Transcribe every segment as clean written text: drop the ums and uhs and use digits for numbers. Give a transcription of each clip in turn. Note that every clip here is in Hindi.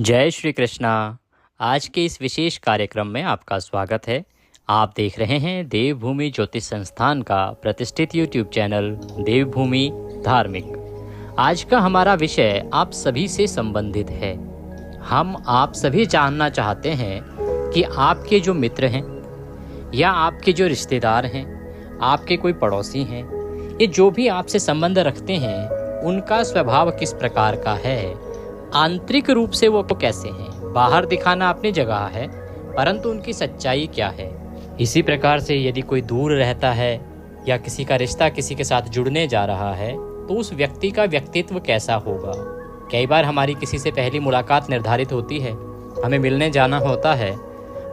जय श्री कृष्णा। आज के इस विशेष कार्यक्रम में आपका स्वागत है। आप देख रहे हैं देवभूमि ज्योतिष संस्थान का प्रतिष्ठित यूट्यूब चैनल देवभूमि धार्मिक। आज का हमारा विषय आप सभी से संबंधित है। हम आप सभी जानना चाहते हैं कि आपके जो मित्र हैं या आपके जो रिश्तेदार हैं, आपके कोई पड़ोसी हैं, ये जो भी आपसे संबंध रखते हैं, उनका स्वभाव किस प्रकार का है, आंतरिक रूप से वो कैसे हैं। बाहर दिखाना अपनी जगह है, परंतु उनकी सच्चाई क्या है। इसी प्रकार से यदि कोई दूर रहता है या किसी का रिश्ता किसी के साथ जुड़ने जा रहा है, तो उस व्यक्ति का व्यक्तित्व कैसा होगा। कई बार हमारी किसी से पहली मुलाकात निर्धारित होती है, हमें मिलने जाना होता है,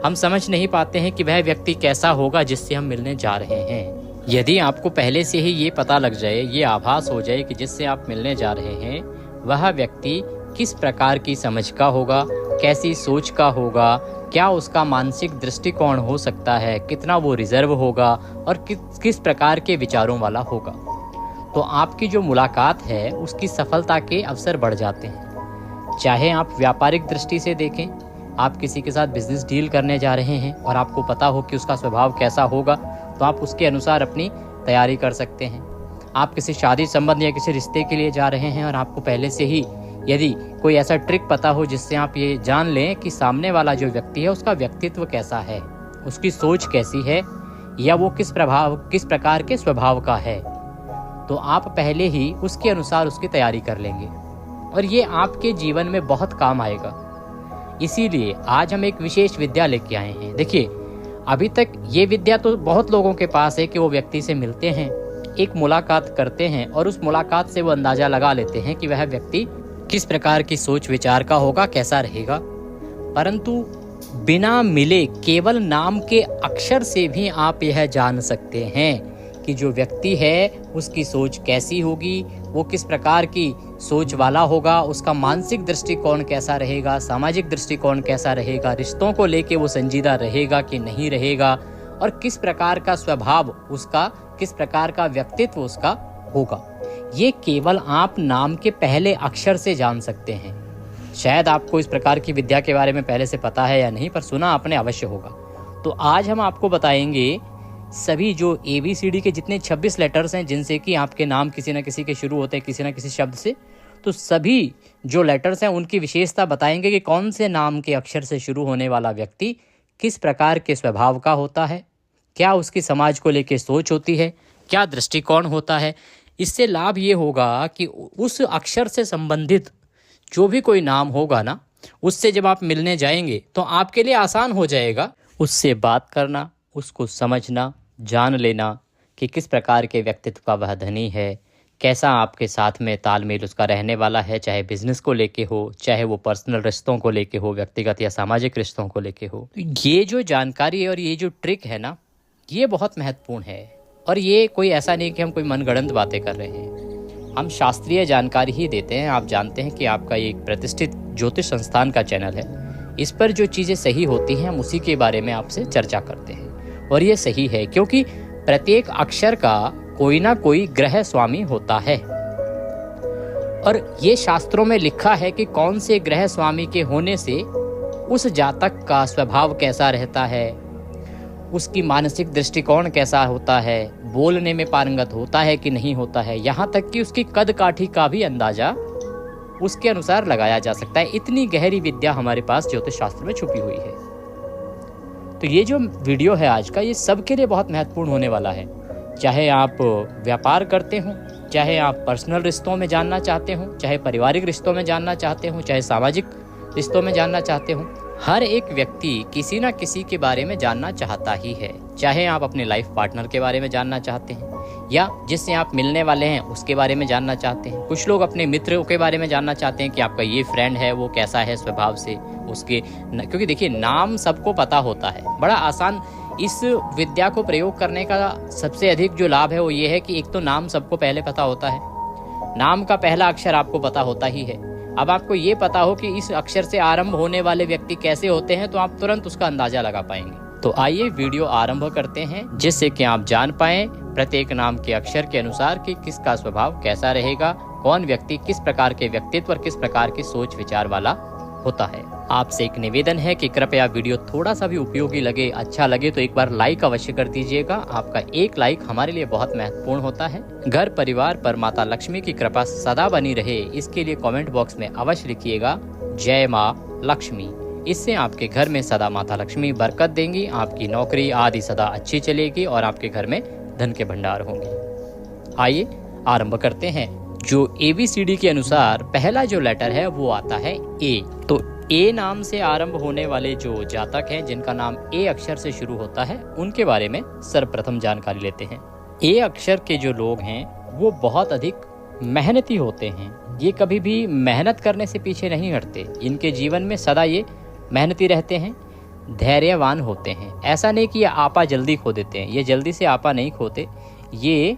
हम समझ नहीं पाते हैं कि वह व्यक्ति कैसा होगा जिससे हम मिलने जा रहे हैं। यदि आपको पहले से ही ये पता लग जाए, ये आभास हो जाए कि जिससे आप मिलने जा रहे हैं वह व्यक्ति किस प्रकार की समझ का होगा, कैसी सोच का होगा, क्या उसका मानसिक दृष्टिकोण हो सकता है, कितना वो रिजर्व होगा और किस प्रकार के विचारों वाला होगा, तो आपकी जो मुलाकात है उसकी सफलता के अवसर बढ़ जाते हैं। चाहे आप व्यापारिक दृष्टि से देखें, आप किसी के साथ बिजनेस डील करने जा रहे हैं और आपको पता हो कि उसका स्वभाव कैसा होगा, तो आप उसके अनुसार अपनी तैयारी कर सकते हैं। आप किसी शादी संबंध या किसी रिश्ते के लिए जा रहे हैं और आपको पहले से ही यदि कोई ऐसा ट्रिक पता हो जिससे आप ये जान लें कि सामने वाला जो व्यक्ति है उसका व्यक्तित्व कैसा है, उसकी सोच कैसी है, या वो किस प्रकार के स्वभाव का है, तो आप पहले ही उसके अनुसार उसकी तैयारी कर लेंगे और ये आपके जीवन में बहुत काम आएगा। इसीलिए आज हम एक विशेष विद्या लेके आए हैं। देखिए, अभी तक ये विद्या तो बहुत लोगों के पास है कि वो व्यक्ति से मिलते हैं, एक मुलाकात करते हैं और उस मुलाकात से वो अंदाजा लगा लेते हैं कि वह व्यक्ति किस प्रकार की सोच विचार का होगा, कैसा रहेगा। परंतु बिना मिले केवल नाम के अक्षर से भी आप यह जान सकते हैं कि जो व्यक्ति है उसकी सोच कैसी होगी, वो किस प्रकार की सोच वाला होगा, उसका मानसिक दृष्टिकोण कैसा रहेगा, सामाजिक दृष्टिकोण कैसा रहेगा, रिश्तों को लेके वो संजीदा रहेगा कि नहीं रहेगा, और किस प्रकार का स्वभाव उसका, किस प्रकार का व्यक्तित्व उसका होगा। ये केवल आप नाम के पहले अक्षर से जान सकते हैं। शायद आपको इस प्रकार की विद्या के बारे में पहले से पता है या नहीं, पर सुना आपने अवश्य होगा। तो आज हम आपको बताएंगे सभी जो ABCD के जितने 26 लेटर्स हैं, जिनसे कि आपके नाम किसी न किसी के शुरू होते हैं, किसी न किसी शब्द से, तो सभी जो लेटर्स हैं उनकी विशेषता बताएंगे कि कौन से नाम के अक्षर से शुरू होने वाला व्यक्ति किस प्रकार के स्वभाव का होता है, क्या उसकी समाज को लेकर सोच होती है, क्या दृष्टिकोण होता है। इससे लाभ ये होगा कि उस अक्षर से संबंधित जो भी कोई नाम होगा ना, उससे जब आप मिलने जाएंगे तो आपके लिए आसान हो जाएगा उससे बात करना, उसको समझना, जान लेना कि किस प्रकार के व्यक्तित्व का वह धनी है, कैसा आपके साथ में तालमेल उसका रहने वाला है, चाहे बिजनेस को लेके हो, चाहे वो पर्सनल रिश्तों को लेके हो, व्यक्तिगत या सामाजिक रिश्तों को लेके हो। ये जो जानकारी और ये जो ट्रिक है ना, ये बहुत महत्वपूर्ण है। और ये कोई ऐसा नहीं कि हम कोई मनगढ़ंत बातें कर रहे हैं, हम शास्त्रीय जानकारी ही देते हैं। आप जानते हैं कि आपका ये एक प्रतिष्ठित ज्योतिष संस्थान का चैनल है, इस पर जो चीज़ें सही होती हैं हम उसी के बारे में आपसे चर्चा करते हैं। और ये सही है क्योंकि प्रत्येक अक्षर का कोई ना कोई ग्रह स्वामी होता है, और ये शास्त्रों में लिखा है कि कौन से ग्रह स्वामी के होने से उस जातक का स्वभाव कैसा रहता है, उसकी मानसिक दृष्टिकोण कैसा होता है, बोलने में पारंगत होता है कि नहीं होता है, यहाँ तक कि उसकी कद काठी का भी अंदाजा उसके अनुसार लगाया जा सकता है। इतनी गहरी विद्या हमारे पास ज्योतिष शास्त्र में छुपी हुई है। तो ये जो वीडियो है आज का, ये सबके लिए बहुत महत्वपूर्ण होने वाला है। चाहे आप व्यापार करते हो, चाहे आप पर्सनल रिश्तों में जानना चाहते हो, चाहे पारिवारिक रिश्तों में जानना चाहते हो, चाहे सामाजिक रिश्तों में जानना चाहते हो, हर एक व्यक्ति किसी ना किसी के बारे में जानना चाहता ही है। चाहे आप अपने लाइफ पार्टनर के बारे में जानना चाहते हैं या जिससे आप मिलने वाले हैं उसके बारे में जानना चाहते हैं। कुछ लोग अपने मित्रों के बारे में जानना चाहते हैं कि आपका ये फ्रेंड है वो कैसा है स्वभाव से, उसके क्योंकि देखिए नाम सबको पता होता है। बड़ा आसान इस विद्या को प्रयोग करने का सबसे अधिक जो लाभ है वो ये है कि एक तो नाम सबको पहले पता होता है, नाम का पहला अक्षर आपको पता होता ही है। अब आपको ये पता हो कि इस अक्षर से आरंभ होने वाले व्यक्ति कैसे होते हैं, तो आप तुरंत उसका अंदाजा लगा पाएंगे। तो आइए वीडियो आरंभ करते हैं, जिससे कि आप जान पाएं प्रत्येक नाम के अक्षर के अनुसार कि किसका स्वभाव कैसा रहेगा, कौन व्यक्ति किस प्रकार के व्यक्तित्व और किस प्रकार की सोच विचार वाला होता है। आपसे एक निवेदन है कि कृपया वीडियो थोड़ा सा भी उपयोगी लगे, अच्छा लगे तो एक बार लाइक अवश्य कर दीजिएगा। आपका एक लाइक हमारे लिए बहुत महत्वपूर्ण होता है। घर परिवार पर माता लक्ष्मी की कृपा सदा बनी रहे, इसके लिए कमेंट बॉक्स में अवश्य लिखिएगा जय माँ लक्ष्मी। इससे आपके घर में सदा माता लक्ष्मी बरकत देंगी, आपकी नौकरी आदि सदा अच्छी चलेगी और आपके घर में धन के भंडार होंगे। आइए आरंभ करते हैं। जो ABCD के अनुसार पहला जो लेटर है वो आता है ए। तो ए नाम से आरंभ होने वाले जो जातक हैं जिनका नाम ए अक्षर से शुरू होता है, उनके बारे में सर्वप्रथम जानकारी लेते हैं। ए अक्षर के जो लोग हैं वो बहुत अधिक मेहनती होते हैं। ये कभी भी मेहनत करने से पीछे नहीं हटते। इनके जीवन में सदा ये मेहनती रहते हैं, धैर्यवान होते हैं। ऐसा नहीं कि ये आपा जल्दी खो देते हैं, ये जल्दी से आपा नहीं खोते, ये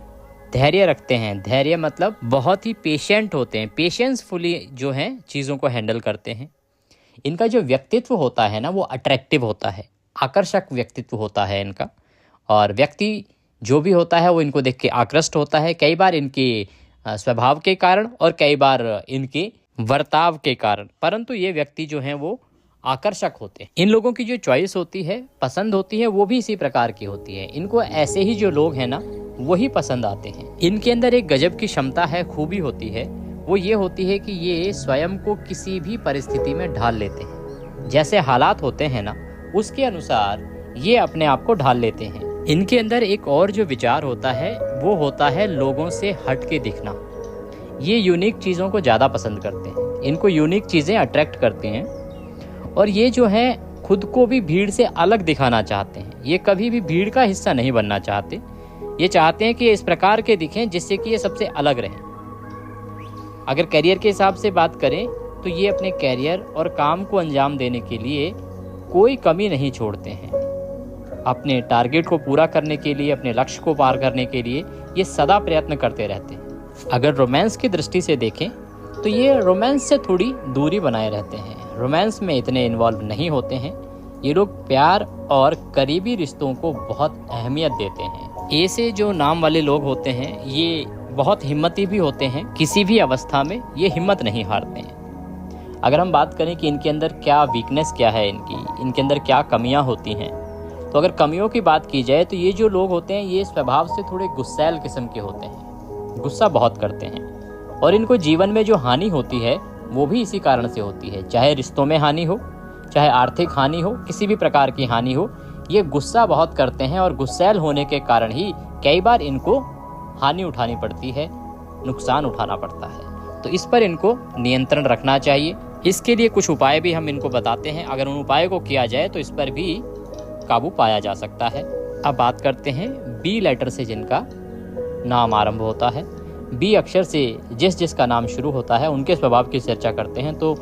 धैर्य रखते हैं। धैर्य मतलब बहुत ही पेशेंट होते हैं, पेशेंसफुली जो है चीज़ों को हैंडल करते हैं। इनका जो व्यक्तित्व होता है ना वो अट्रैक्टिव होता है, आकर्षक व्यक्तित्व होता है इनका। और व्यक्ति जो भी होता है वो इनको देख के आकृष्ट होता है, कई बार इनके स्वभाव के कारण और कई बार इनके बर्ताव के कारण, परंतु ये व्यक्ति जो हैं वो आकर्षक होते हैं। इन लोगों की जो चॉइस होती है, पसंद होती है, वो भी इसी प्रकार की होती है। इनको ऐसे ही जो लोग हैं ना वही पसंद आते हैं। इनके अंदर एक गजब की क्षमता है, खूबी होती है, वो ये होती है कि ये स्वयं को किसी भी परिस्थिति में ढाल लेते हैं। जैसे हालात होते हैं ना उसके अनुसार ये अपने आप को ढाल लेते हैं। इनके अंदर एक और जो विचार होता है वो होता है लोगों से हट के दिखना। ये यूनिक चीज़ों को ज़्यादा पसंद करते हैं, इनको यूनिक चीज़ें अट्रैक्ट करती हैं। और ये जो है खुद को भी भीड़ से अलग दिखाना चाहते हैं। ये कभी भी भीड़ का हिस्सा नहीं बनना चाहते। ये चाहते हैं कि ये इस प्रकार के दिखें जिससे कि ये सबसे अलग रहें। अगर करियर के हिसाब से बात करें तो ये अपने करियर और काम को अंजाम देने के लिए कोई कमी नहीं छोड़ते हैं। अपने टारगेट को पूरा करने के लिए, अपने लक्ष्य को पार करने के लिए ये सदा प्रयत्न करते रहते हैं। अगर रोमांस की दृष्टि से देखें तो ये रोमांस से थोड़ी दूरी बनाए रहते हैं, रोमांस में इतने इन्वॉल्व नहीं होते हैं। ये लोग प्यार और करीबी रिश्तों को बहुत अहमियत देते हैं। ए से जो नाम वाले लोग होते हैं ये बहुत हिम्मती भी होते हैं, किसी भी अवस्था में ये हिम्मत नहीं हारते हैं। अगर हम बात करें कि इनके अंदर क्या वीकनेस क्या है, इनके अंदर क्या कमियां होती हैं, तो अगर कमियों की बात की जाए तो ये जो लोग होते हैं ये स्वभाव से थोड़े गुस्सैल किस्म के होते हैं, गुस्सा बहुत करते हैं। और इनको जीवन में जो हानि होती है वो भी इसी कारण से होती है, चाहे रिश्तों में हानि हो, चाहे आर्थिक हानि हो, किसी भी प्रकार की हानि हो, ये गुस्सा बहुत करते हैं। और गुस्सैल होने के कारण ही कई बार इनको हानि उठानी पड़ती है, नुकसान उठाना पड़ता है। तो इस पर इनको नियंत्रण रखना चाहिए। इसके लिए कुछ उपाय भी हम इनको बताते हैं। अगर उन उपायों को किया जाए तो इस पर भी काबू पाया जा सकता है। अब बात करते हैं बी लेटर से जिनका नाम आरंभ होता है। बी अक्षर से जिसका नाम शुरू होता है उनके स्वभाव की चर्चा करते हैं। तो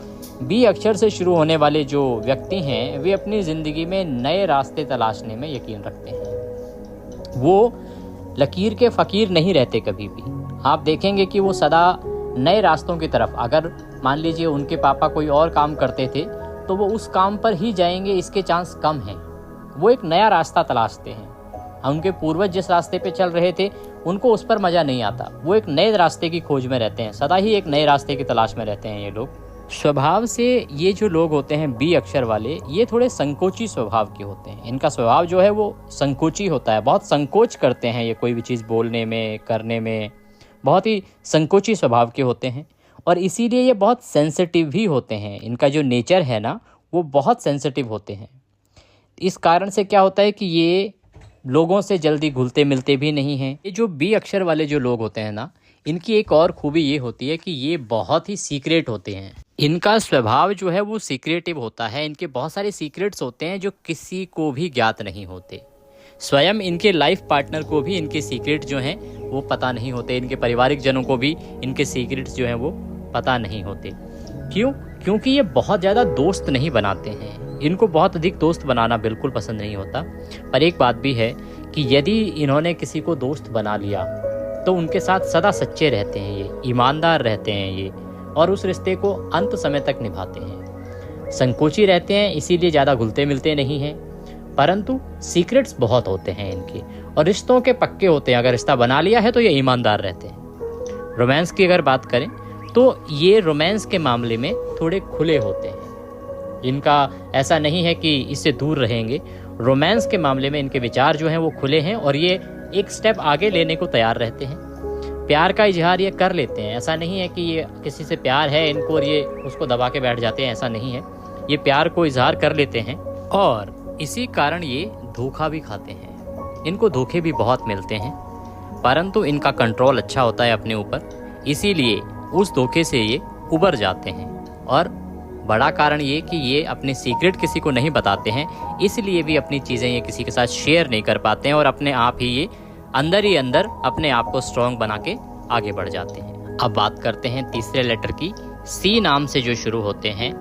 बी अक्षर से शुरू होने वाले जो व्यक्ति हैं वे अपनी ज़िंदगी में नए रास्ते तलाशने में यकीन रखते हैं। वो लकीर के फ़कीर नहीं रहते कभी भी। आप देखेंगे कि वो सदा नए रास्तों की तरफ, अगर मान लीजिए उनके पापा कोई और काम करते थे तो वो उस काम पर ही जाएंगे, इसके चांस कम हैं। वो एक नया रास्ता तलाशते हैं। उनके पूर्वज जिस रास्ते पे चल रहे थे उनको उस पर मज़ा नहीं आता, वो एक नए रास्ते की खोज में रहते हैं, सदा ही एक नए रास्ते की तलाश में रहते हैं ये लोग। स्वभाव से ये जो लोग होते हैं बी अक्षर वाले, ये थोड़े संकोची स्वभाव के होते हैं। इनका स्वभाव जो है वो संकोची होता है, बहुत संकोच करते हैं ये कोई भी चीज़ बोलने में, करने में, बहुत ही संकोची स्वभाव के होते हैं। और इसीलिए ये बहुत सेंसिटिव भी होते हैं। इनका जो नेचर है ना वो बहुत सेंसिटिव होते हैं। इस कारण से क्या होता है कि ये लोगों से जल्दी घुलते मिलते भी नहीं हैं। ये जो बी अक्षर वाले जो लोग होते हैं ना, इनकी एक और खूबी ये होती है कि ये बहुत ही सीक्रेट होते हैं। इनका स्वभाव जो है वो सीक्रेटिव होता है। इनके बहुत सारे सीक्रेट्स होते हैं जो किसी को भी ज्ञात नहीं होते। स्वयं इनके लाइफ पार्टनर को भी इनके सीक्रेट जो हैं वो पता नहीं होते। इनके पारिवारिक जनों को भी इनके सीक्रेट्स जो हैं वो पता नहीं होते। क्यों? क्योंकि ये बहुत ज़्यादा दोस्त नहीं बनाते हैं। इनको बहुत अधिक दोस्त बनाना बिल्कुल पसंद नहीं होता। पर एक बात भी है कि यदि इन्होंने किसी को दोस्त बना लिया तो उनके साथ सदा सच्चे रहते हैं, ये ईमानदार रहते हैं ये, और उस रिश्ते को अंत समय तक निभाते हैं। संकोची रहते हैं, इसीलिए ज़्यादा घुलते मिलते नहीं हैं, परंतु सीक्रेट्स बहुत होते हैं इनके, और रिश्तों के पक्के होते हैं। अगर रिश्ता बना लिया है तो ये ईमानदार रहते हैं। रोमांस की अगर बात करें तो ये रोमांस के मामले में थोड़े खुले होते हैं। इनका ऐसा नहीं है कि इससे दूर रहेंगे। रोमांस के मामले में इनके विचार जो हैं वो खुले हैं और ये एक स्टेप आगे लेने को तैयार रहते हैं। प्यार का इजहार ये कर लेते हैं, ऐसा नहीं है कि ये किसी से प्यार है इनको और ये उसको दबा के बैठ जाते हैं, ऐसा नहीं है। ये प्यार को इजहार कर लेते हैं और इसी कारण ये धोखा भी खाते हैं। इनको धोखे भी बहुत मिलते हैं, परंतु इनका कंट्रोल अच्छा होता है अपने ऊपर, इसीलिए उस धोखे से ये उबर जाते हैं। और बड़ा कारण ये कि ये अपने सीक्रेट किसी को नहीं बताते हैं, इसलिए भी अपनी चीज़ें ये किसी के साथ शेयर नहीं कर पाते हैं और अपने आप ही अंदर अपने आप को स्ट्रॉन्ग बना के आगे बढ़ जाते हैं। अब बात करते हैं तीसरे लेटर की। सी नाम से जो शुरू होते हैं,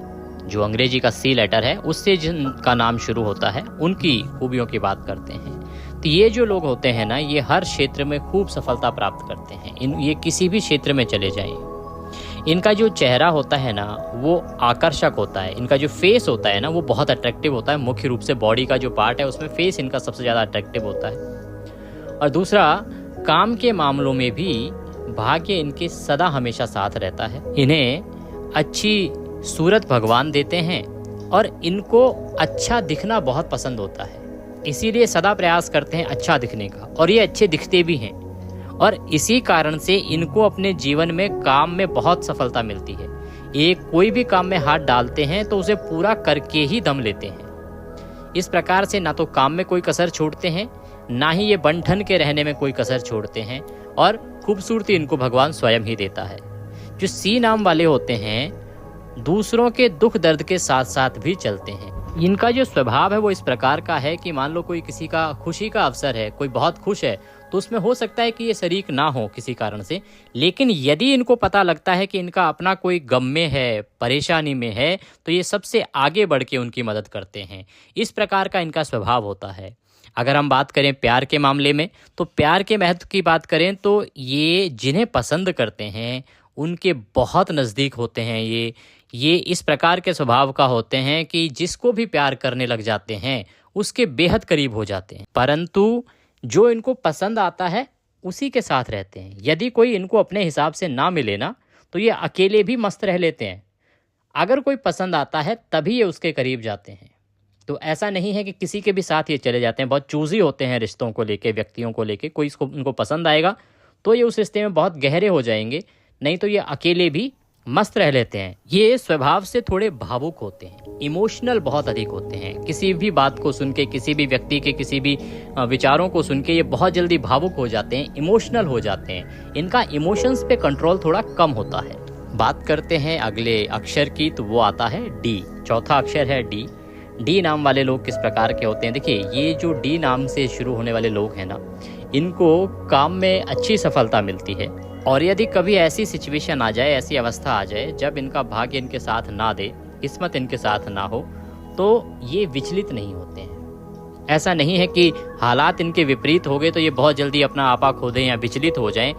जो अंग्रेजी का सी लेटर है उससे जिनका नाम शुरू होता है, उनकी खूबियों की बात करते हैं। तो ये जो लोग होते हैं ना, ये हर क्षेत्र में खूब सफलता प्राप्त करते हैं। ये किसी भी क्षेत्र में चले जाएं, इनका जो चेहरा होता है ना वो आकर्षक होता है। इनका जो फेस होता है ना वो बहुत अट्रैक्टिव होता है। मुख्य रूप से बॉडी का जो पार्ट है उसमें फेस इनका सबसे ज़्यादा अट्रैक्टिव होता है। और दूसरा, काम के मामलों में भी भाग्य इनके सदा हमेशा साथ रहता है। इन्हें अच्छी सूरत भगवान देते हैं और इनको अच्छा दिखना बहुत पसंद होता है, इसीलिए सदा प्रयास करते हैं अच्छा दिखने का, और ये अच्छे दिखते भी हैं। और इसी कारण से इनको अपने जीवन में काम में बहुत सफलता मिलती है। ये कोई भी काम में हाथ डालते हैं तो उसे पूरा करके ही दम लेते हैं। इस प्रकार से ना तो काम में कोई कसर छोड़ते हैं, ना ही ये बंठन के रहने में कोई कसर छोड़ते हैं, और खूबसूरती इनको भगवान स्वयं ही देता है। जो सी नाम वाले होते हैं दूसरों के दुख दर्द के साथ साथ भी चलते हैं। इनका जो स्वभाव है वो इस प्रकार का है कि मान लो कोई किसी का खुशी का अवसर है, कोई बहुत खुश है, तो उसमें हो सकता है कि ये शरीक ना हो किसी कारण से, लेकिन यदि इनको पता लगता है कि इनका अपना कोई गम में है, परेशानी में है, तो ये सबसे आगे बढ़ के उनकी मदद करते हैं। इस प्रकार का इनका स्वभाव होता है। अगर हम बात करें प्यार के मामले में, तो प्यार के महत्व की बात करें तो ये जिन्हें पसंद करते हैं उनके बहुत नज़दीक होते हैं। ये इस प्रकार के स्वभाव का होते हैं कि जिसको भी प्यार करने लग जाते हैं उसके बेहद करीब हो जाते हैं, परंतु जो इनको पसंद आता है उसी के साथ रहते हैं। यदि कोई इनको अपने हिसाब से ना मिले ना, तो ये अकेले भी मस्त रह लेते हैं। अगर कोई पसंद आता है तभी ये उसके करीब जाते हैं। तो ऐसा नहीं है कि किसी के भी साथ ये चले जाते हैं। बहुत चूज़ी होते हैं रिश्तों को लेके, व्यक्तियों को लेके। कोई इसको उनको पसंद आएगा तो ये उस रिश्ते में बहुत गहरे हो जाएंगे, नहीं तो ये अकेले भी मस्त रह लेते हैं। ये स्वभाव से थोड़े भावुक होते हैं, इमोशनल बहुत अधिक होते हैं। किसी भी बात को सुन के, किसी भी व्यक्ति के किसी भी विचारों को सुन के ये बहुत जल्दी भावुक हो जाते हैं, इमोशनल हो जाते हैं। इनका इमोशंस पे कंट्रोल थोड़ा कम होता है। बात करते हैं अगले अक्षर की, तो वो आता है डी। चौथा अक्षर है डी। डी नाम वाले लोग किस प्रकार के होते हैं? देखिए, ये जो डी नाम से शुरू होने वाले लोग हैं ना, इनको काम में अच्छी सफलता मिलती है। और यदि कभी ऐसी सिचुएशन आ जाए, ऐसी अवस्था आ जाए जब इनका भाग्य इनके साथ ना दे, किस्मत इनके साथ ना हो, तो ये विचलित नहीं होते हैं। ऐसा नहीं है कि हालात इनके विपरीत हो गए तो ये बहुत जल्दी अपना आपा खो दें या विचलित हो जाएं।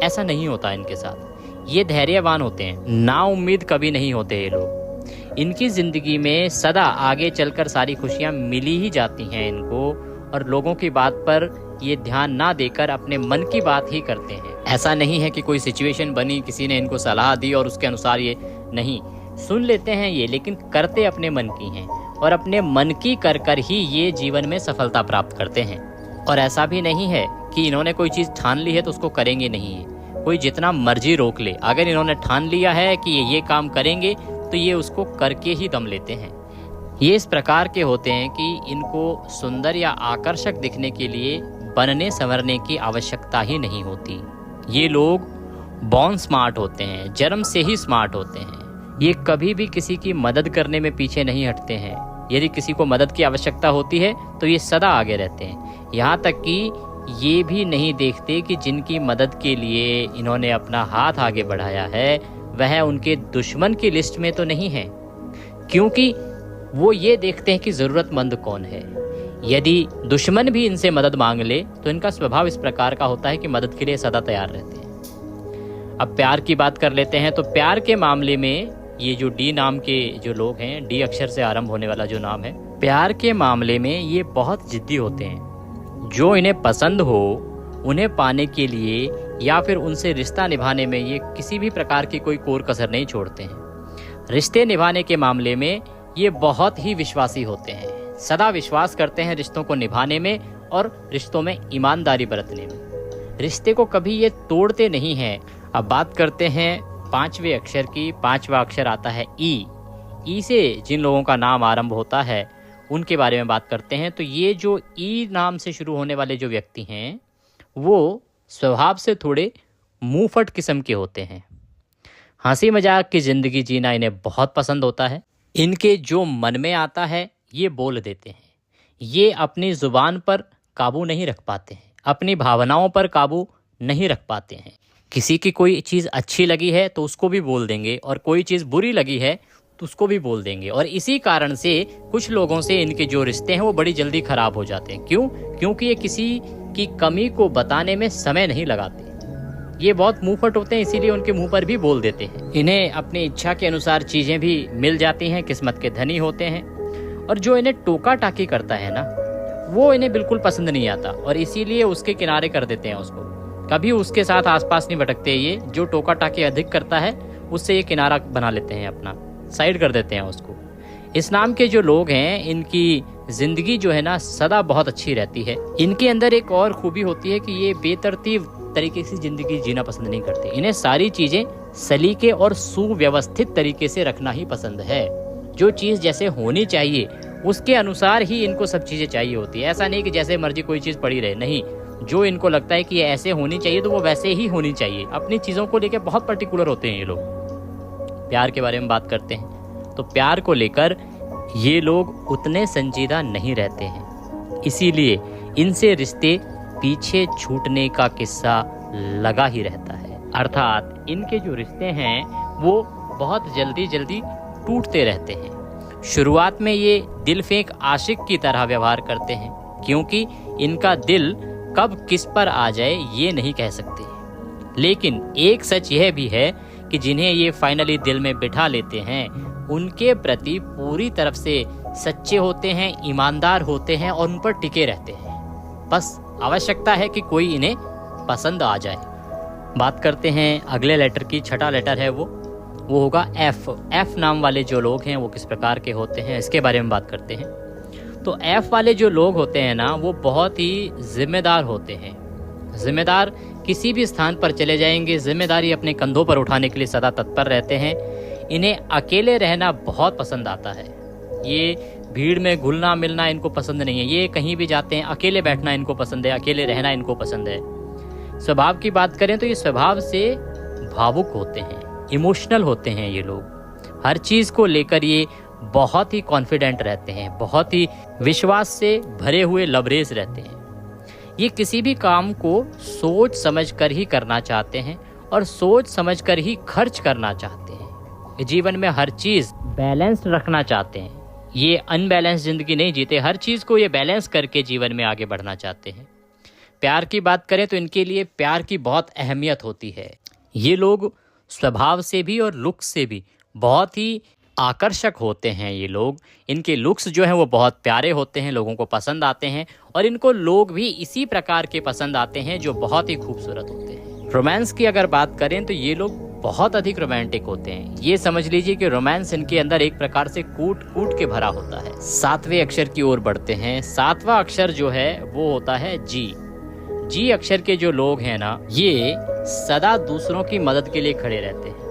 ऐसा नहीं होता इनके साथ। ये धैर्यवान होते हैं, ना उम्मीद कभी नहीं होते ये लोग। इनकी ज़िंदगी में सदा आगे चलकर सारी खुशियाँ मिली ही जाती हैं इनको, और लोगों की बात पर ये ध्यान ना देकर अपने मन की बात ही करते हैं। ऐसा नहीं है कि कोई सिचुएशन बनी, किसी ने इनको सलाह दी और उसके अनुसार ये नहीं सुन लेते हैं ये, लेकिन करते अपने मन की हैं, और अपने मन की कर कर ही ये जीवन में सफलता प्राप्त करते हैं। और ऐसा भी नहीं है कि इन्होंने कोई चीज़ ठान ली है तो उसको करेंगे नहीं है। कोई जितना मर्जी रोक ले, अगर इन्होंने ठान लिया है कि ये काम करेंगे तो ये उसको करके ही दम लेते हैं। ये इस प्रकार के होते हैं कि इनको सुंदर या आकर्षक दिखने के लिए बनने संवरने की आवश्यकता ही नहीं होती। ये लोग बॉर्न स्मार्ट होते हैं, जन्म से ही स्मार्ट होते हैं। ये कभी भी किसी की मदद करने में पीछे नहीं हटते हैं। यदि किसी को मदद की आवश्यकता होती है तो ये सदा आगे रहते हैं। यहाँ तक कि ये भी नहीं देखते कि जिनकी मदद के लिए इन्होंने अपना हाथ आगे बढ़ाया है वह उनके दुश्मन की लिस्ट में तो नहीं है, क्योंकि वो ये देखते हैं कि ज़रूरतमंद कौन है। यदि दुश्मन भी इनसे मदद मांग ले तो इनका स्वभाव इस प्रकार का होता है कि मदद के लिए सदा तैयार रहते हैं। अब प्यार की बात कर लेते हैं, तो प्यार के मामले में ये जो डी नाम के जो लोग हैं, डी अक्षर से आरंभ होने वाला जो नाम है, प्यार के मामले में ये बहुत जिद्दी होते हैं। जो इन्हें पसंद हो उन्हें पाने के लिए या फिर उनसे रिश्ता निभाने में ये किसी भी प्रकार की कोई कोर कसर नहीं छोड़ते हैं। रिश्ते निभाने के मामले में ये बहुत ही विश्वासी होते हैं, सदा विश्वास करते हैं रिश्तों को निभाने में और रिश्तों में ईमानदारी बरतने में। रिश्ते को कभी ये तोड़ते नहीं हैं। अब बात करते हैं 5वें अक्षर की। 5वां अक्षर आता है ई। ई से जिन लोगों का नाम आरंभ होता है उनके बारे में बात करते हैं। तो ये जो ई नाम से शुरू होने वाले जो व्यक्ति हैं वो स्वभाव से थोड़े मुंहफट किस्म के होते हैं। हंसी मजाक की ज़िंदगी जीना इन्हें बहुत पसंद होता है। इनके जो मन में आता है ये बोल देते हैं। ये अपनी ज़ुबान पर काबू नहीं रख पाते हैं, अपनी भावनाओं पर काबू नहीं रख पाते हैं। किसी की कोई चीज़ अच्छी लगी है तो उसको भी बोल देंगे, और कोई चीज़ बुरी लगी है तो उसको भी बोल देंगे। और इसी कारण से कुछ लोगों से इनके जो रिश्ते हैं वो बड़ी जल्दी ख़राब हो जाते हैं। क्यों? क्योंकि ये किसी की कमी को बताने में समय नहीं लगाते। ये बहुत मुंहफट होते हैं, इसीलिए उनके मुंह पर भी बोल देते हैं। इन्हें अपनी इच्छा के अनुसार चीज़ें भी मिल जाती हैं, किस्मत के धनी होते हैं। और जो इन्हें टोका टाकी करता है ना, वो इन्हें बिल्कुल पसंद नहीं आता, और इसीलिए उसके किनारे कर देते हैं उसको। कभी उसके साथ आसपास नहीं भटकते। ये जो टोका टाकी अधिक करता है उससे ये किनारा बना लेते हैं, अपना साइड कर देते हैं उसको। इस नाम के जो लोग हैं इनकी ज़िंदगी जो है ना सदा बहुत अच्छी रहती है। इनके अंदर एक और खूबी होती है कि ये बेतरतीब तरीके से ज़िंदगी जीना पसंद नहीं करते। इन्हें सारी चीज़ें सलीके और सुव्यवस्थित तरीके से रखना ही पसंद है। जो चीज़ जैसे होनी चाहिए उसके अनुसार ही इनको सब चीज़ें चाहिए होती है। ऐसा नहीं कि जैसे मर्जी कोई चीज़ पड़ी रहे, नहीं। जो इनको लगता है कि ये ऐसे होनी चाहिए तो वो वैसे ही होनी चाहिए। अपनी चीज़ों को लेकर बहुत पर्टिकुलर होते हैं ये लोग। प्यार के बारे में बात करते हैं तो प्यार को लेकर ये लोग उतने संजीदा नहीं रहते हैं, इसीलिए इनसे रिश्ते पीछे छूटने का किस्सा लगा ही रहता है। अर्थात इनके जो रिश्ते हैं वो बहुत जल्दी जल्दी टूटते रहते हैं। शुरुआत में ये दिल फेंक आशिक की तरह व्यवहार करते हैं, क्योंकि इनका दिल कब किस पर आ जाए ये नहीं कह सकते। लेकिन एक सच यह भी है कि जिन्हें ये फाइनली दिल में बिठा लेते हैं उनके प्रति पूरी तरफ से सच्चे होते हैं, ईमानदार होते हैं और उन पर टिके रहते हैं। बस आवश्यकता है कि कोई इन्हें पसंद आ जाए। बात करते हैं अगले लेटर की। 6ठा लेटर है वो होगा एफ। एफ नाम वाले जो लोग हैं वो किस प्रकार के होते हैं इसके बारे में बात करते हैं। तो एफ वाले जो लोग होते हैं ना वो बहुत ही जिम्मेदार होते हैं। जिम्मेदार किसी भी स्थान पर चले जाएंगे, जिम्मेदारी अपने कंधों पर उठाने के लिए सदा तत्पर रहते हैं। इन्हें अकेले रहना बहुत पसंद आता है। ये भीड़ में घुलना मिलना इनको पसंद नहीं है। ये कहीं भी जाते हैं अकेले बैठना इनको पसंद है, अकेले रहना इनको पसंद है। स्वभाव की बात करें तो ये स्वभाव से भावुक होते हैं, इमोशनल होते हैं। ये लोग हर चीज़ को लेकर ये बहुत ही कॉन्फिडेंट रहते हैं, बहुत ही विश्वास से भरे हुए लबरेज रहते हैं। ये किसी भी काम को सोच समझ कर ही करना चाहते हैं और सोच समझ कर ही खर्च करना चाहते हैं। जीवन में हर चीज़ बैलेंस रखना चाहते हैं। ये अनबैलेंस ज़िंदगी नहीं जीते, हर चीज़ को ये बैलेंस करके जीवन में आगे बढ़ना चाहते हैं। प्यार की बात करें तो इनके लिए प्यार की बहुत अहमियत होती है। ये लोग स्वभाव से भी और लुक्स से भी बहुत ही आकर्षक होते हैं। ये लोग, इनके लुक्स जो हैं वो बहुत प्यारे होते हैं, लोगों को पसंद आते हैं, और इनको लोग भी इसी प्रकार के पसंद आते हैं जो बहुत ही खूबसूरत होते हैं। रोमांस की अगर बात करें तो ये लोग बहुत अधिक रोमांटिक होते हैं। ये समझ लीजिए कि रोमांस इनके अंदर एक प्रकार से कूट कूट के भरा होता है। 7वें अक्षर की ओर बढ़ते हैं। 7वां अक्षर जो है वो होता है जी। जी अक्षर के जो लोग हैं ना ये सदा दूसरों की मदद के लिए खड़े रहते हैं।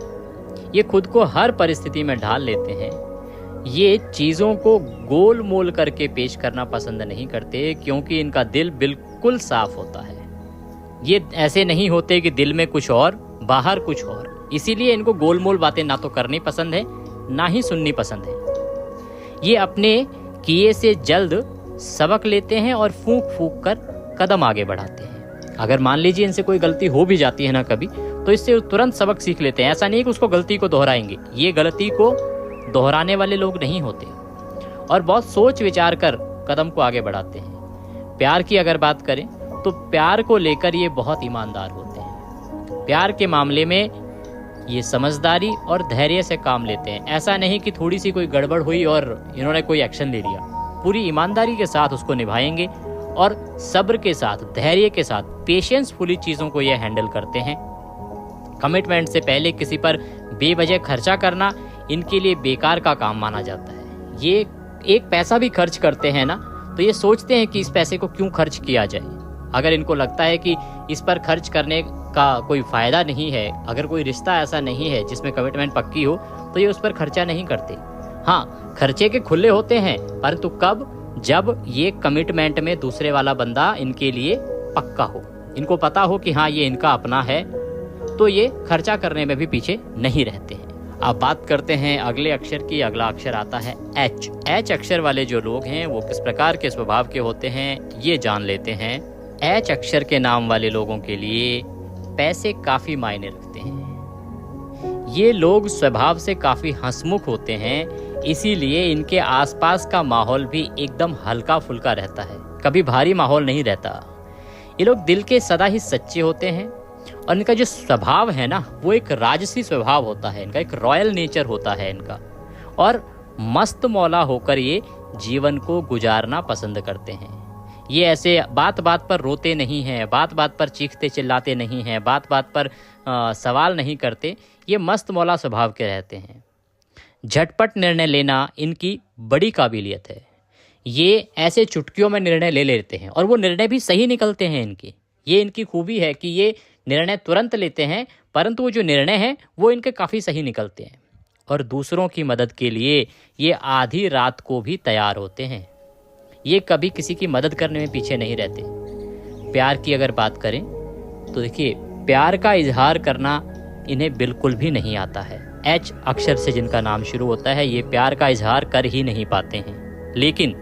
ये खुद को हर परिस्थिति में ढाल लेते हैं। ये चीज़ों को गोल मोल करके पेश करना पसंद नहीं करते, क्योंकि इनका दिल बिल्कुल साफ होता है। ये ऐसे नहीं होते कि दिल में कुछ और बाहर कुछ और। इसीलिए इनको गोल मोल बातें ना तो करनी पसंद है ना ही सुननी पसंद है। ये अपने किए से जल्द सबक लेते हैं और फूंक फूंक कर कदम आगे बढ़ाते हैं। अगर मान लीजिए इनसे कोई गलती हो भी जाती है ना कभी, तो इससे तुरंत सबक सीख लेते हैं। ऐसा नहीं कि उसको गलती को दोहराएंगे। ये गलती को दोहराने वाले लोग नहीं होते और बहुत सोच विचार कर कदम को आगे बढ़ाते हैं। प्यार की अगर बात करें तो प्यार को लेकर ये बहुत ईमानदार होते हैं। प्यार के मामले में ये समझदारी और धैर्य से काम लेते हैं। ऐसा नहीं कि थोड़ी सी कोई गड़बड़ हुई और इन्होंने कोई एक्शन ले लिया। पूरी ईमानदारी के साथ उसको निभाएंगे और सब्र के साथ, धैर्य के साथ, पेशेंसफुली चीज़ों को ये हैंडल करते हैं। कमिटमेंट से पहले किसी पर बेवजह खर्चा करना इनके लिए बेकार का काम माना जाता है। ये एक पैसा भी खर्च करते हैं ना, तो ये सोचते हैं कि इस पैसे को क्यों खर्च किया जाए। अगर इनको लगता है कि इस पर खर्च करने का कोई फ़ायदा नहीं है, अगर कोई रिश्ता ऐसा नहीं है जिसमें कमिटमेंट पक्की हो, तो ये उस पर खर्चा नहीं करते। हाँ, खर्चे के खुले होते हैं, परंतु कब? जब ये कमिटमेंट में दूसरे वाला बंदा इनके लिए पक्का हो, इनको पता हो कि हाँ ये इनका अपना है, तो ये खर्चा करने में भी पीछे नहीं रहते हैं। अब बात करते हैं अगले अक्षर की। अगला अक्षर आता है एच। एच अक्षर वाले जो लोग हैं वो किस प्रकार के स्वभाव के होते हैं, ये जान लेते हैं। एच अक्षर के नाम वाले लोगों के लिए पैसे काफ़ी मायने रखते हैं। ये लोग स्वभाव से काफ़ी हंसमुख होते हैं, इसीलिए इनके आसपास का माहौल भी एकदम हल्का फुल्का रहता है, कभी भारी माहौल नहीं रहता। ये लोग दिल के सदा ही सच्चे होते हैं और इनका जो स्वभाव है ना, वो एक राजसी स्वभाव होता है इनका, एक रॉयल नेचर होता है इनका। और मस्त मौला होकर ये जीवन को गुजारना पसंद करते हैं। ये ऐसे बात बात पर रोते नहीं हैं, बात बात पर चीखते चिल्लाते नहीं हैं, बात बात पर सवाल नहीं करते। ये मस्त मौला स्वभाव के रहते हैं। झटपट निर्णय लेना इनकी बड़ी काबिलियत है। ये ऐसे चुटकियों में निर्णय ले लेते हैं और वो निर्णय भी सही निकलते हैं इनके। ये इनकी खूबी है कि ये निर्णय तुरंत लेते हैं, परंतु वो जो निर्णय हैं वो इनके काफ़ी सही निकलते हैं। और दूसरों की मदद के लिए ये आधी रात को भी तैयार होते हैं। ये कभी किसी की मदद करने में पीछे नहीं रहते। प्यार की अगर बात करें तो देखिए, प्यार का इजहार करना इन्हें बिल्कुल भी नहीं आता है। एच अक्षर से जिनका नाम शुरू होता है, ये प्यार का इजहार कर ही नहीं पाते हैं। लेकिन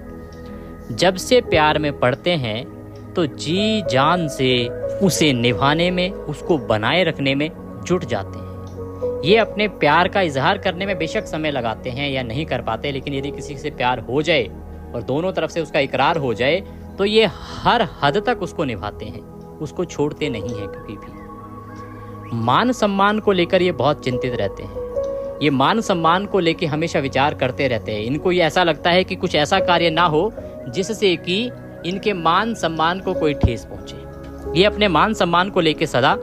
जब से प्यार में पड़ते हैं तो जी जान से उसे निभाने में, उसको बनाए रखने में जुट जाते हैं। ये अपने प्यार का इजहार करने में बेशक समय लगाते हैं या नहीं कर पाते, लेकिन यदि किसी से प्यार हो जाए और दोनों तरफ से उसका इकरार हो जाए तो ये हर हद तक उसको निभाते हैं, उसको छोड़ते नहीं हैं कभी भी। मान सम्मान को लेकर ये बहुत चिंतित रहते हैं। ये मान सम्मान को लेकर हमेशा विचार करते रहते हैं। इनको ये ऐसा लगता है कि कुछ ऐसा कार्य ना हो जिससे कि इनके मान सम्मान को कोई ठेस पहुंचे। ये अपने मान सम्मान को लेकर सदा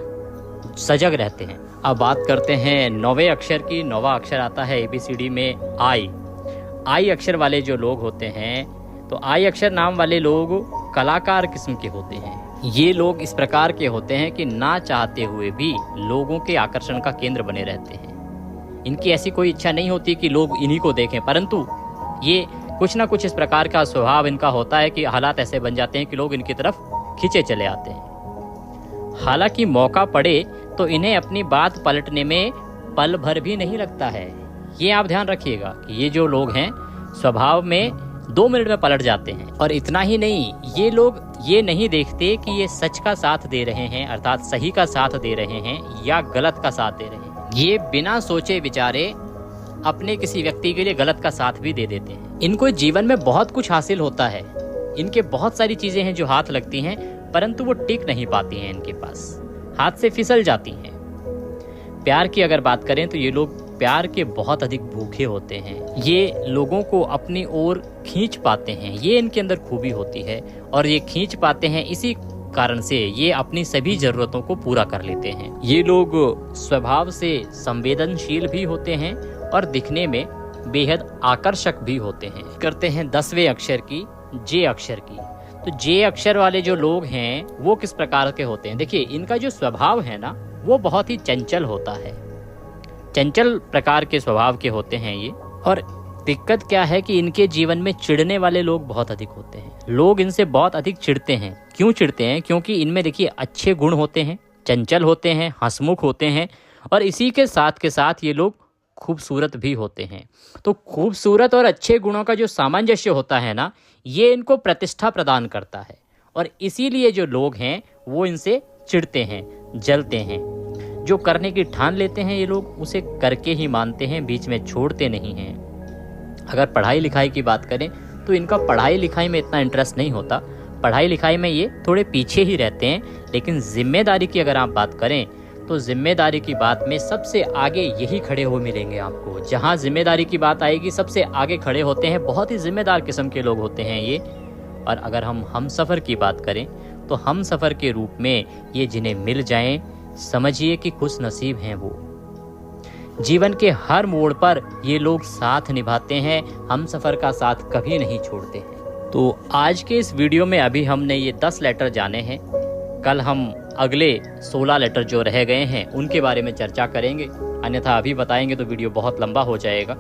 सजग रहते हैं। अब बात करते हैं 9वें अक्षर की। 9वां अक्षर आता है ABCD में आई। आई अक्षर वाले जो लोग होते हैं, तो आई अक्षर नाम वाले लोग कलाकार किस्म के होते हैं। ये लोग इस प्रकार के होते हैं कि ना चाहते हुए भी लोगों के आकर्षण का केंद्र बने रहते हैं। इनकी ऐसी कोई इच्छा नहीं होती कि लोग इन्हीं को देखें, परंतु ये कुछ ना कुछ इस प्रकार का स्वभाव इनका होता है कि हालात ऐसे बन जाते हैं कि लोग इनकी तरफ खींचे चले आते हैं। हालांकि मौका पड़े तो इन्हें अपनी बात पलटने में पल भर भी नहीं लगता है। ये आप ध्यान रखिएगा कि ये जो लोग हैं स्वभाव में 2 मिनट में पलट जाते हैं। और इतना ही नहीं, ये लोग ये नहीं देखते कि ये सच का साथ दे रहे हैं, अर्थात सही का साथ दे रहे हैं या गलत का साथ दे रहे हैं। ये बिना सोचे विचारे अपने किसी व्यक्ति के लिए गलत का साथ भी दे देते हैं। इनको जीवन में बहुत कुछ हासिल होता है, इनके बहुत सारी चीजें हैं जो हाथ लगती हैं, परंतु वो टिक नहीं पाती हैं, इनके पास हाथ से फिसल जाती हैं। प्यार की अगर बात करें तो ये लोग प्यार के बहुत अधिक भूखे होते हैं। ये लोगों को अपनी ओर खींच पाते हैं, ये इनके अंदर खूबी होती है। और ये खींच पाते हैं, इसी कारण से ये अपनी सभी जरूरतों को पूरा कर लेते हैं। ये लोग स्वभाव से संवेदनशील भी होते हैं और दिखने में बेहद आकर्षक भी होते हैं। करते हैं 10वें अक्षर की, जे अक्षर की। तो जे अक्षर वाले जो लोग हैं वो किस प्रकार के होते हैं? देखिए, इनका जो स्वभाव है ना, वो बहुत ही चंचल होता है। चंचल प्रकार के स्वभाव के होते हैं ये। और दिक्कत क्या है कि इनके जीवन में चिढ़ने वाले लोग बहुत अधिक होते हैं। लोग इनसे बहुत अधिक चिढ़ते हैं। क्यों चिढ़ते हैं? क्योंकि इनमें देखिए अच्छे गुण होते हैं, चंचल होते हैं, हंसमुख होते हैं और इसी के साथ ये लोग खूबसूरत भी होते हैं। तो खूबसूरत और अच्छे गुणों का जो सामंजस्य होता है ना, ये इनको प्रतिष्ठा प्रदान करता है और इसीलिए जो लोग हैं वो इनसे चिढ़ते हैं, जलते हैं। जो करने की ठान लेते हैं ये लोग, उसे करके ही मानते हैं, बीच में छोड़ते नहीं हैं। अगर पढ़ाई लिखाई की बात करें तो इनका पढ़ाई लिखाई में इतना इंटरेस्ट नहीं होता। पढ़ाई लिखाई में ये थोड़े पीछे ही रहते हैं। लेकिन जिम्मेदारी की अगर आप बात करें तो जिम्मेदारी की बात में सबसे आगे यही खड़े हुए मिलेंगे आपको। जहां जिम्मेदारी की बात आएगी सबसे आगे खड़े होते हैं। बहुत ही जिम्मेदार किस्म के लोग होते हैं ये। और अगर हम सफ़र की बात करें तो हम सफ़र के रूप में ये जिन्हें मिल जाएं, समझिए कि खुश नसीब हैं वो। जीवन के हर मोड़ पर ये लोग साथ निभाते हैं, हम सफ़र का साथ कभी नहीं छोड़ते हैं। तो आज के इस वीडियो में अभी हमने ये 10 लेटर जाने हैं। कल हम अगले 16 लेटर जो रह गए हैं उनके बारे में चर्चा करेंगे, अन्यथा अभी बताएंगे तो वीडियो बहुत लंबा हो जाएगा।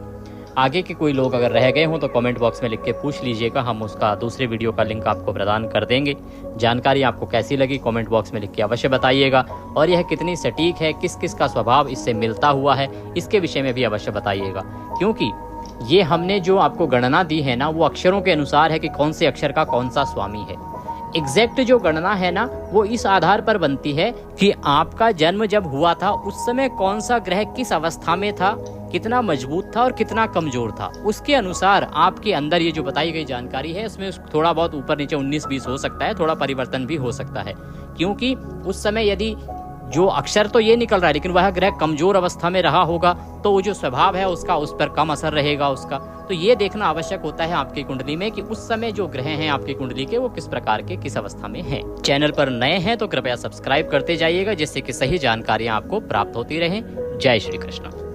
आगे के कोई लोग अगर रह गए हों तो कमेंट बॉक्स में लिख के पूछ लीजिएगा, हम उसका दूसरे वीडियो का लिंक आपको प्रदान कर देंगे। जानकारी आपको कैसी लगी कमेंट बॉक्स में लिख के अवश्य बताइएगा, और यह कितनी सटीक है, किस किस का स्वभाव इससे मिलता हुआ है, इसके विषय में भी अवश्य बताइएगा। क्योंकि ये हमने जो आपको गणना दी है ना, वो अक्षरों के अनुसार है कि कौन से अक्षर का कौन सा स्वामी है। एग्जैक्ट जो गणना है ना, वो इस आधार पर बनती है कि आपका जन्म जब हुआ था उस समय कौन सा ग्रह किस अवस्था में था, कितना मजबूत था और कितना कमजोर था। उसके अनुसार आपके अंदर ये जो बताई गई जानकारी है इसमें थोड़ा बहुत ऊपर नीचे 19-20 हो सकता है, थोड़ा परिवर्तन भी हो सकता है। क्योंकि उस समय यदि जो अक्षर तो ये निकल रहा है, लेकिन वह ग्रह कमजोर अवस्था में रहा होगा तो वो जो स्वभाव है उसका उस पर कम असर रहेगा उसका। तो ये देखना आवश्यक होता है आपकी कुंडली में कि उस समय जो ग्रह हैं आपकी कुंडली के वो किस प्रकार के किस अवस्था में हैं। चैनल पर नए हैं तो कृपया सब्सक्राइब करते जाइएगा, जिससे कि सही जानकारियां आपको प्राप्त होती रहें। जय श्री कृष्ण।